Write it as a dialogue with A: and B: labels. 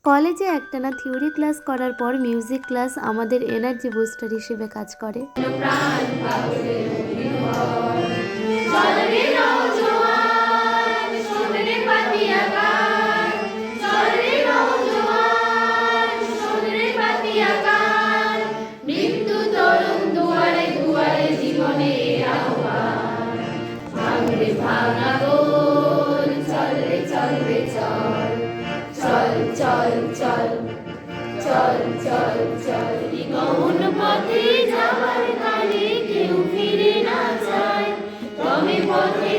A: কলেজে একটানা theory class করার পর মিউজিক ক্লাস আমাদের এনার্জি বুস্টার হিসেবে কাজ করে।
B: চল চল চল চল চল কোন পথে যাবার কালে কেউ ফিরে না যায়, তবে পথে